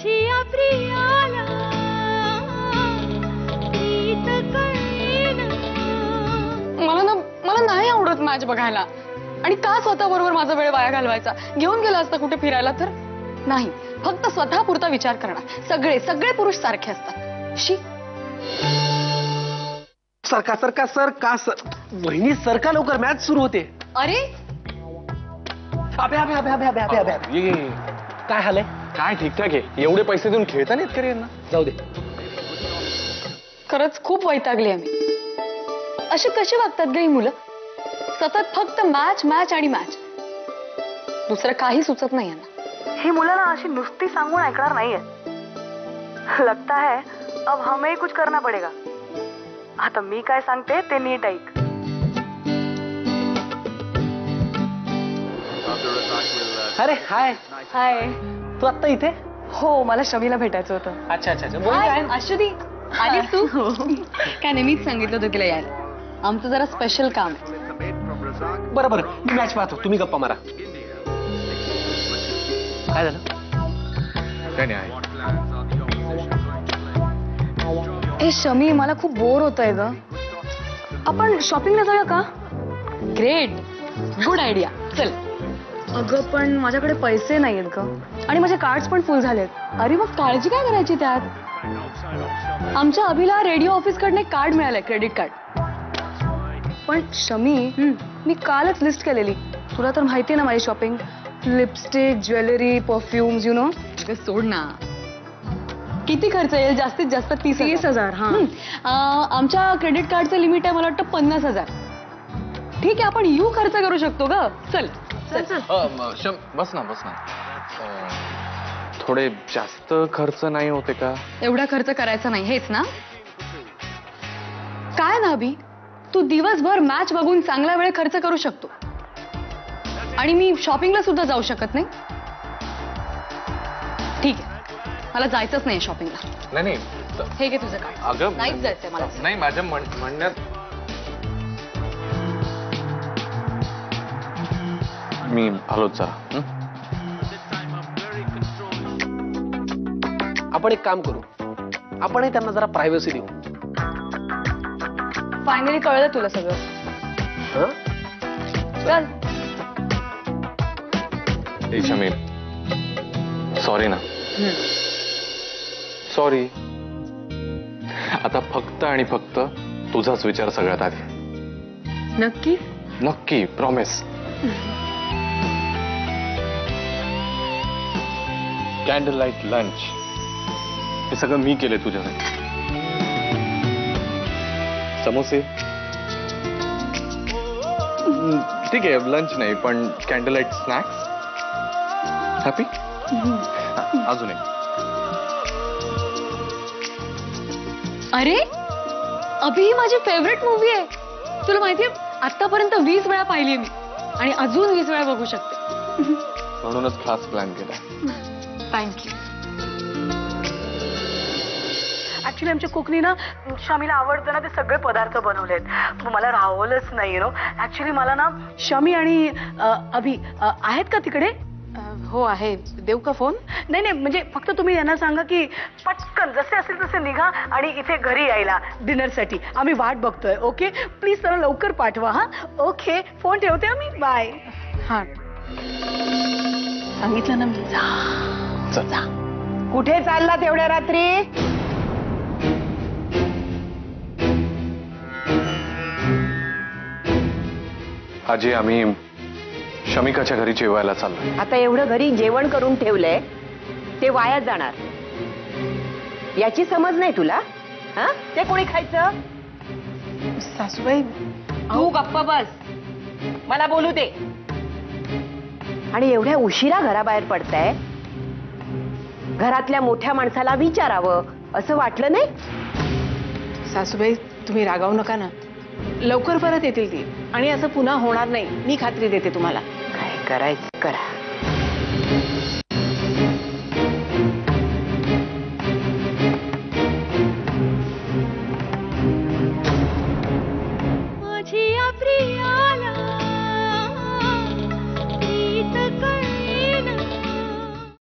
तुझी प्रियाला प्रीत कळेना. मला नाही आवडत मॅच बघायला. आणि का स्वतः बरोबर माझा वेळ वाया घालवायचा? घेऊन गेला असता कुठे फिरायला तर. नाही, फक्त स्वतः पुरता विचार करणार. सगळे सगळे पुरुष सारखे असतात. शी. सरका सरका सरका सर. वहिनी सरका लवकर, मॅच सुरू होते. अरे अबे अबे अबे अबे अबे अबे अबे. काय हाल आहे? काय ठीकठाक आहे. एवढे पैसे देऊन खेळता नाहीत का रे यांना? जाऊ दे. खरंच खूप वैतागली आम्ही. अशी कशी वागतात ग ही मुलं? सतत फक्त मॅच मॅच आणि मॅच. दुसरं काही सुचत नाही यांना. ही मुलं ना अशी नुसती सांगून ऐकणार नाहीये. लगता है अब हमें कुछ करना पडेगा. आता मी काय सांगते ते नीट ऐक. अरे हाय. हाय. तू आत्ता इथे? हो, मला शमीला भेटायचं होतं. अच्छा अच्छा अच्छा. बोल काय? अश्वती, आलीस तू? काय नाही, मीच सांगितलं होतं तिला यायला. आमचं जरा स्पेशल काम आहे. बरं बरं, मी मॅच पाहतो, तुम्ही गप्पा मारा. काय झालं? काय नाही आहे. ए शमी, मला खूप बोर होतंय ग. आपण शॉपिंगला जाऊया का? Great, good idea. चल. अगं पण माझ्याकडे पैसे नाहीयेत ग. आणि माझे कार्ड्स पण फुल झालेत. अरे मग काळजी काय करायची त्यात? आमच्या अभिला रेडिओ ऑफिसकडनं एक कार्ड मिळालंय, क्रेडिट कार्ड. पण शमी, मी कालच लिस्ट केलेली. तुला तर माहिती ना माझी shopping. Lipstick, jewellery, perfumes, you know. सोड ना. किती खर्च येईल? जास्तीत जास्त 30,000. हा. आमच्या क्रेडिट कार्डचं लिमिट आहे मला वाटतं 50,000. ठीक आहे, आपण यू खर्च करू शकतो ग. चल चल चल. बस ना. थोडे जास्त खर्च नाही होते का? एवढा खर्च करायचा नाही, हेच ना? काय ना अभि, तू दिवसभर मॅच बघून चांगला वेळ खर्च करू शकतो आणि मी शॉपिंगला सुद्धा जाऊ शकत नाही. ठीक आहे, मला जायचंच नाही शॉपिंगला. नाही. हे घे तुझं कार्ड. अगं नाहीच जायचंय मला. नाही, माझ्या म्हणण्यात मी आलोच जरा. आपण एक काम करू, आपणही त्यांना जरा प्रायव्हसी देऊ. फायनली कळलं तुला सगळं. हं? चल. शमी, सॉरी ना. सॉरी. आता फक्त आणि फक्त तुझाच विचार सगळ्यात आधी. नक्की? नक्की, प्रॉमिस. कॅन्डल लाईट लंच हे सगळं मी केले तुझ्यासाठी. समोसे ठीक आहे, लंच नाही पण कॅन्डल लाईट स्नॅक्स. हॅपी? अजून एक. अरे अभि, ही माझी फेवरेट मूवी आहे. तुला माहितीये, आतापर्यंत 20 वेळा पाहिली मी आणि अजून 20 वेळा बघू शकते. म्हणूनच खास प्लॅन केला. थँक्यू. ऍक्च्युली आमच्या कुकनी ना शमीला आवडतं ना ते सगळे पदार्थ बनवलेत. मला राहवलंच नाही नो. ऍक्च्युली मला ना शमी आणि अभि आहेत का तिकडे? हो आहे. देऊ का फोन? नाही, म्हणजे फक्त तुम्ही यांना सांगा की पटकन जसे असेल तसे निघा आणि इथे घरी यायला डिनरसाठी. आम्ही वाट बघतोय. ओके, प्लीज जरा लवकर पाठवा. हा, ओके, फोन ठेवते आम्ही. बाय. हा, सांगितलं ना मी. चल. कुठे चालला तेवढ्या रात्री? आजी, आम्ही शमिकाच्या घरी जेवायला चाललोय. आता एवढं घरी जेवण करून ठेवलंय ते वाया जाणार याची समज नाही तुला? हा, ते कोणी खायचं? सासूबाई, तू गप्पा बस, मला बोलू दे. आणि एवढ्या उशिरा घराबाहेर पडताय, घरातल्या मोठ्या माणसाला विचारावं असं वाटलं नाही? सासूबाई तुम्ही रागावू नका ना. लवकर परत येतील ती आणि असं पुन्हा होणार नाही, मी खात्री देते तुम्हाला. काय करायचं करा.